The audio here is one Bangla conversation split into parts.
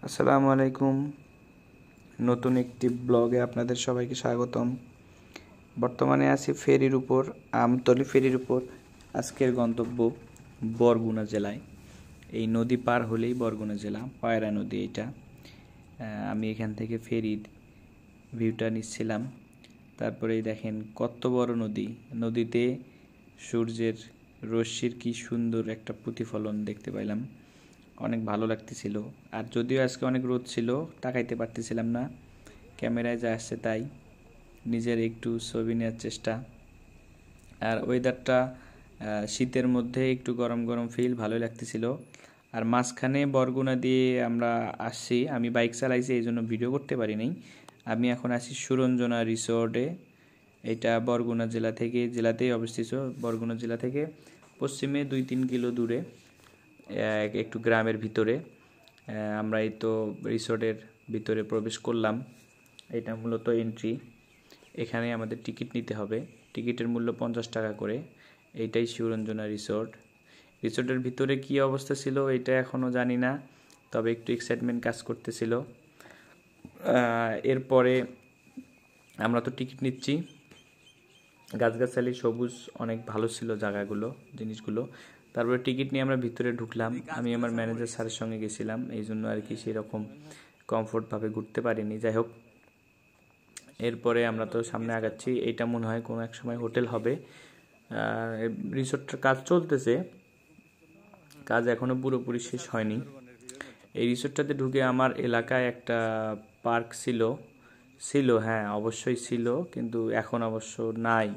আসসালামু আলাইকুম। নতুন একটি ব্লগে আপনাদের সবাইকে স্বাগতম। বর্তমানে আছি ফেরির উপর, আমতলী ফেরির উপর। আজকের গন্তব্য বরগুনা জেলায়। এই নদী পার হলেই বরগুনা জেলা, পায়রা নদী এটা। আমি এখান থেকে ফেরির ভিউটা নিচ্ছিলাম। তারপরেই দেখেন কত বড় নদী। নদীতে সূর্যের রশ্মির কি সুন্দর একটা প্রতিফলন দেখতে পাইলাম। অনেক ভালো লাগতেছিল। আর যদিও আজকে অনেক রোদ ছিল, তাকাইতে পারতেছিলাম না, ক্যামেরায় যা আসছে তাই, নিজের একটু ছবি নেওয়ার চেষ্টা। আর ওয়েদারটা শীতের মধ্যে একটু গরম গরম ফিল, ভালোই লাগতেছিল। আর মাঝখানে বরগুনা দিয়ে আমরা আসছি, আমি বাইক চালাইছি এই জন্য ভিডিও করতে পারিনি। আমি এখন আসি সুরঞ্জনা রিসোর্টে। এটা বরগুনা জেলাতেই অবস্থিত। বরগুনা জেলা থেকে পশ্চিমে 2-3 কিলো দূরে, একটু গ্রামের ভিতরে। আমরা এই তো রিসোর্টের ভিতরে প্রবেশ করলাম। এটা মূলত এন্ট্রি। এখানে আমাদের টিকিট নিতে হবে। টিকিটের মূল্য 50 টাকা করে। এইটাই সুরঞ্জনা রিসোর্ট। রিসোর্টের ভিতরে কি অবস্থা ছিল এটা এখনও জানি না, তবে একটু এক্সাইটমেন্ট কাজ করতেছিল। এরপরে আমরা তো টিকিট নিচ্ছি। গাছগাছালি সবুজ, অনেক ভালো ছিল জায়গাগুলো, জিনিসগুলো। তারপরে টিকিট নিয়ে আমরা ভিতরে ঢুকলাম। আমি আমার ম্যানেজার স্যারের সঙ্গে গেছিলাম, এই জন্য আর কি সেরকম কমফোর্টভাবে ঘুরতে পারিনি। যাই হোক, এরপরে আমরা তো সামনে আগাচ্ছি। এইটা মনে হয় কোনো এক সময় হোটেল হবে। রিসোর্টটার কাজ চলতেছে, কাজ এখনও পুরোপুরি শেষ হয়নি। এই রিসোর্টটাতে ঢুকে আমার এলাকায় একটা পার্ক ছিল, হ্যাঁ অবশ্যই ছিল, কিন্তু এখন অবশ্য নাই।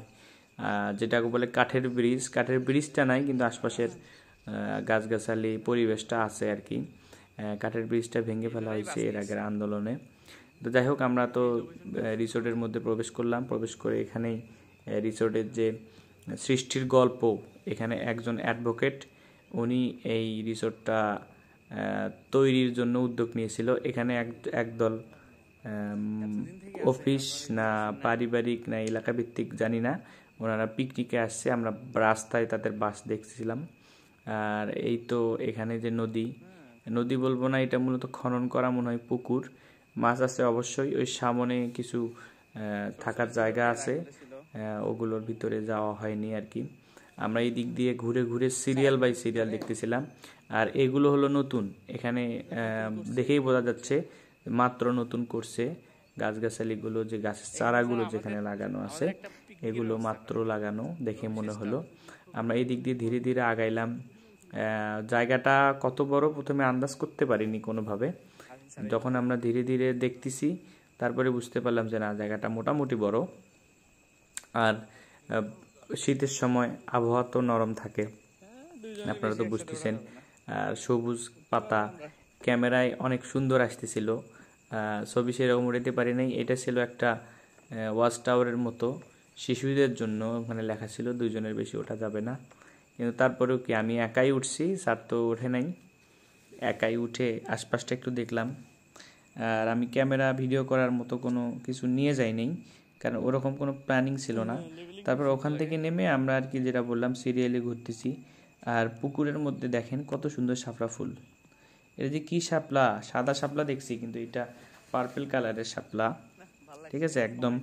যেটাকে বলে কাঠের ব্রিজটা নাই, কিন্তু আশপাশের গাছগাছালি পরিবেশটা আছে আর কি। কাঠের ব্রিজটা ভেঙে ফেলা হয়েছে এর আগের আন্দোলনে। তো যাই হোক, আমরা তো রিসোর্টের মধ্যে প্রবেশ করলাম। প্রবেশ করে এখানেই রিসোর্টের যে সৃষ্টির গল্প, এখানে একজন অ্যাডভোকেট, উনি এই রিসোর্টটা তৈরির জন্য উদ্যোগ নিয়েছিল। এখানে একদল অফিস না পারিবারিক না এলাকা ভিত্তিক জানি না, ওনারা পিকনিকে আসছে। আমরা রাস্তায় তাদের বাস দেখছিলাম। আর এই তো এখানে যে নদী বলবো না, এটা মূলত খনন করা মনে হয় পুকুর। মাছ আছে অবশ্যই। ওই সামনে কিছু থাকার জায়গা আছে, ওগুলোর ভিতরে যাওয়া হয়নি আর কি। আমরা এই দিক দিয়ে ঘুরে ঘুরে সিরিয়াল বাই সিরিয়াল দেখতেছিলাম। আর এগুলো হলো নতুন, এখানে দেখেই বোঝা যাচ্ছে মাত্র নতুন করছে। গাছগাছালিগুলো, যে গাছের চারাগুলো যেখানে লাগানো আছে, এগুলো মাত্র লাগানো দেখে মনে হলো। আমরা এই দিক দিয়ে ধীরে ধীরে আগাইলাম। জায়গাটা কত বড় প্রথমে আন্দাজ করতে পারিনি কোনোভাবে। যখন আমরা ধীরে ধীরে দেখতেছি, তারপরে বুঝতে পারলাম যে না, জায়গাটা মোটামুটি বড়। আর শীতের সময় আবহাওয়া তো নরম থাকে, আপনারা তো বুঝতেছেন। আর সবুজ পাতা, ক্যামেরায় অনেক সুন্দর আসতেছিল। ছবি সেরকম উঠাতে পারি নাই। এটা ছিল একটা ওয়াচ টাওয়ারের মতো, শিশুদের জন্য। ওখানে লেখা ছিল 2 জনের বেশি ওঠা যাবে না। কিন্তু তারপরেও কি, আমি একাই উঠছি, স্যার তো ওঠে নাই। একাই উঠে আশপাশটা একটু দেখলাম। আর আমি ক্যামেরা ভিডিও করার মতো কোনো কিছু নিয়ে যাইনি, কারণ ওরকম কোনো প্ল্যানিং ছিল না। তারপর ওখান থেকে নেমে আমরা আর কি, যেটা বললাম, সিরিয়ালে ঘুরতেছি। আর পুকুরের মধ্যে দেখেন কত সুন্দর শাপলা ফুল। এটা যে কি শাপলা, সাদা শাপলা দেখছি, কিন্তু এটা পার্পল কালারের শাপলা। ঠিক আছে, একদম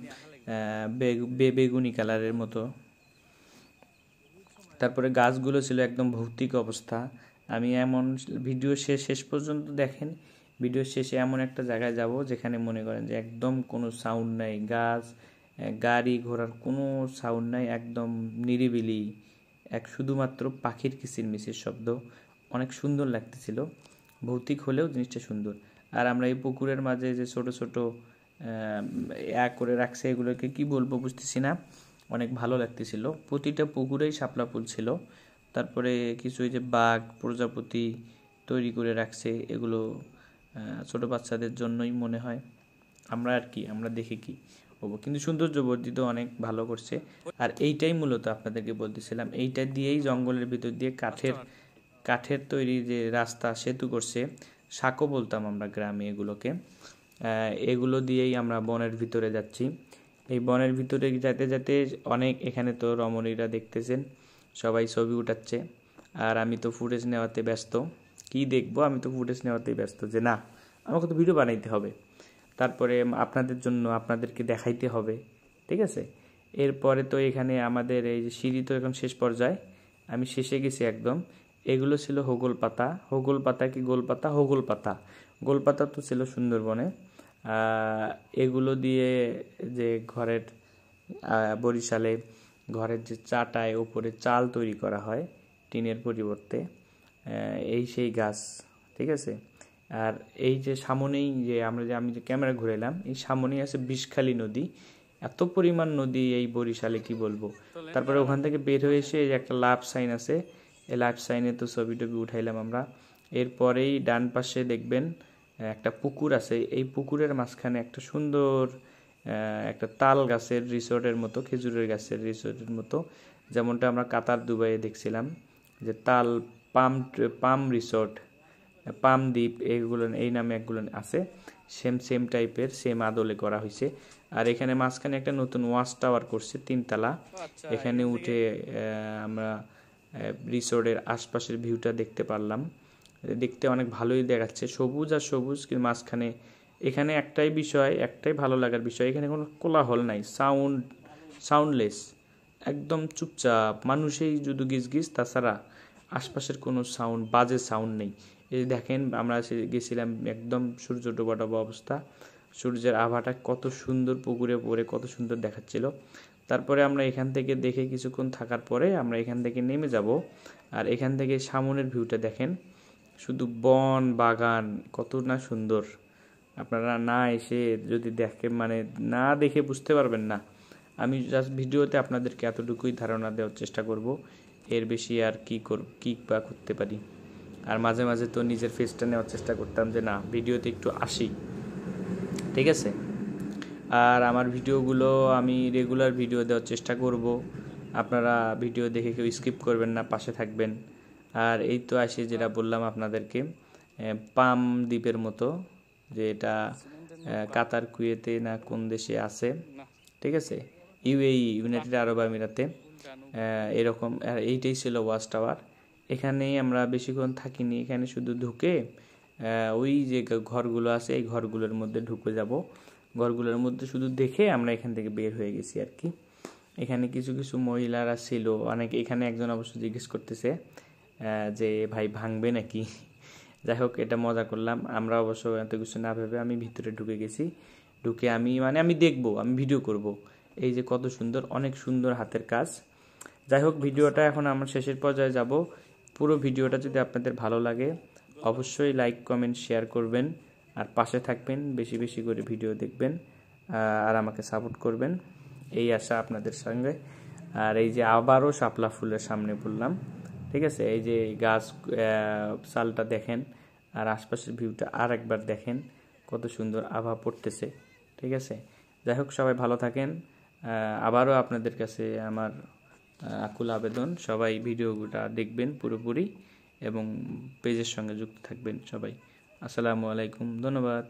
বেগুনি কালারের মতো। তারপরে গাছগুলো ছিল একদম ভৌতিক অবস্থা। আমি এমন ভিডিও শেষ পর্যন্ত দেখেন, ভিডিও শেষে এমন একটা জায়গায় যাব যেখানে মনে করেন যে একদম কোনো সাউন্ড নাই, গাড়ি ঘোড়ার কোনো সাউন্ড নাই, একদম নিরিবিলি, শুধুমাত্র পাখির কিচিরমিচির শব্দ। অনেক সুন্দর লাগতেছিল, ভৌতিক হলেও জিনিসটা সুন্দর। আর আমরা এই পুকুরের মাঝে যে ছোট ছোট করে রাখছে, এগুলোকে কি বলবো বুঝতেছি না, অনেক ভালো লাগতেছিল। প্রতিটা পুকুরেই শাপলা ফুল ছিল। তারপরে কিছু এই যে বাঘ প্রজাপতি তৈরি করে রাখছে, এগুলো ছোট বাচ্চাদের জন্যই মনে হয়। আমরা দেখে কি হবো, কিন্তু সৌন্দর্য বর্ধিত অনেক ভালো করছে। আর এইটাই মূলত আপনাদেরকে বলতেছিলাম, এইটা দিয়েই জঙ্গলের ভিতর দিয়ে কাঠের তৈরি যে রাস্তা, সেতু করছে। সাঁকো বলতাম আমরা গ্রামে এগুলোকে। এগুলো দিয়েই আমরা বনের ভিতরে যাচ্ছি। এই বনের ভিতরে যেতে যেতে অনেক, এখানে তো রমণীরা দেখতেছেন, সবাই ছবি উঠাচ্ছে। আর আমি তো ফুটেজ নেওয়াতে ব্যস্ত। কি দেখবো, আমি তো ফুটেজ নেওয়াতেই ব্যস্ত, যে না আমাকে তো ভিডিও বানাইতে হবে, তারপরে আপনাদের জন্য আপনাদেরকে দেখাইতে হবে, ঠিক আছে। এরপরে তো এখানে আমাদের এই যে সিঁড়ি তো এখন শেষ পর্যায়ে, আমি শেষে গেছি একদম। এগুলো ছিল হোগল পাতা, হোগল পাতা কি গোল পাতা, হোগল পাতা। গোল পাতা তো ছিল সুন্দরবনে। এগুলো দিয়ে যে ঘরের বরিশালে ঘরের যে চাটায় ওপরে চাল তৈরি করা হয় টিনের পরিবর্তে, এই সেই গাছ, ঠিক আছে। আর এই যে সামনেই যে আমি যে ক্যামেরা ঘুরাইলাম, এই সামনেই আছে বিষখালী নদী। এত পরিমাণ নদী এই বরিশালে কি বলবো। তারপরে ওখান থেকে বের হয়ে এসে একটা লাভ সাইন আছে, এই লাভ সাইনে তো ছবি টবি উঠাইলাম আমরা। এরপরেই ডান পাশে দেখবেন একটা পুকুর আছে, এই পুকুরের মাঝখানে একটা সুন্দর একটা তাল গাছের রিসোর্টের মতো, খেজুরের গাছের রিসোর্টের মতো, যেমনটা আমরা কাতার দুবাইয়ে দেখছিলাম যে তাল পাম রিসোর্ট, পাম দ্বীপ, এইগুলো এই নামে একগুলো আছে, সেম টাইপের সেম আদলে করা হয়েছে। আর এখানে মাঝখানে একটা নতুন ওয়াচ টাওয়ার করছে 3 তলা, এখানে উঠে আমরা রিসোর্টের আশপাশের ভিউটা দেখতে পারলাম। দেখতে অনেক ভালোই দেখাচ্ছে, সবুজ আর সবুজ, কিন্তু মাঝখানে এখানে একটাই ভালো লাগার বিষয়, এখানে কোনো কোলাহল নাই, সাউন্ডলেস, একদম চুপচাপ, মানুষই শুধু গিজ, তাছাড়া আশপাশের কোনো বাজে সাউন্ড নেই। এই দেখেন আমরা গেছিলাম একদম সূর্য ডোবা অবস্থা, সূর্যের আভাটা কত সুন্দর পুকুরে পড়ে কত সুন্দর দেখাচ্ছিল। তারপরে আমরা এখান থেকে দেখে কিছুক্ষণ থাকার পরে আমরা এখান থেকে নেমে যাব। আর এখান থেকে সামনের ভিউটা দেখেন, শুধু বন বাগান, কত না সুন্দর। আপনারা না এসে যদি দেখেন, মানে না দেখে বুঝতে পারবেন না। আমি জাস্ট ভিডিওতে আপনাদেরকে এতটুকুই ধারণা দেওয়ার চেষ্টা করব, এর বেশি আর কি বা করতে পারি। আর মাঝে মাঝে তো নিজের ফেসটা নেওয়ার চেষ্টা করতাম যে না ভিডিওতে একটু আসি, ঠিক আছে। আর আমার ভিডিওগুলো আমি রেগুলার ভিডিও দেওয়ার চেষ্টা করব, আপনারা ভিডিও দেখে কেউ স্কিপ করবেন না, পাশে থাকবেন। আর এই তো আসি যেটা বললাম আপনাদেরকে, পাম দ্বীপের মতো, যে এটা কাতার কুয়েতে না কোন দেশে আছে, ঠিক আছে, ইউনাইটেড আরব আমিরাতে এরকম। এইটাই ছিল ওয়াচ টাওয়ার। এখানেই আমরা বেশিক্ষণ থাকিনি, এখানে শুধু ঢুকে ওই যে ঘরগুলো আছে এই ঘরগুলোর মধ্যে ঢুকে যাব, ঘরগুলোর মধ্যে শুধু দেখে আমরা এখান থেকে বের হয়ে গেছি আর কি। এখানে কিছু মহিলারা ছিল অনেক, এখানে একজন অবশ্য জিজ্ঞেস করতেছে যে ভাই ভাঙবে নাকি। যাই হোক, এটা মজা করলাম আমরা, অবশ্য এত কিছু না ভেবে আমি ভিতরে ঢুকে গেছি। ঢুকে আমি দেখবো, আমি ভিডিও করব। এই যে কত সুন্দর, অনেক সুন্দর হাতের কাজ। যাই হোক, ভিডিওটা এখন আমরা শেষের পর্যায়ে যাব। পুরো ভিডিওটা যদি আপনাদের ভালো লাগে অবশ্যই লাইক কমেন্ট শেয়ার করবেন, আর পাশে থাকবেন, বেশি করে ভিডিও দেখবেন আর আমাকে সাপোর্ট করবেন, এই আশা আপনাদের সঙ্গে। আর এই যে আবারও শাপলা ফুলের সামনে বললাম, ঠিক আছে, এই যে গাছ চালটা দেখেন, আর আশপাশের ভিউটা আর একবার দেখেন, কত সুন্দর আভা পড়তেছে, ঠিক আছে। যাই হোক, সবাই ভালো থাকেন। আবারও আপনাদের কাছে আমার আকুল আবেদন, সবাই ভিডিওটা দেখবেন পুরোপুরি এবং পেজের সঙ্গে যুক্ত থাকবেন সবাই। আসসালামু আলাইকুম, ধন্যবাদ।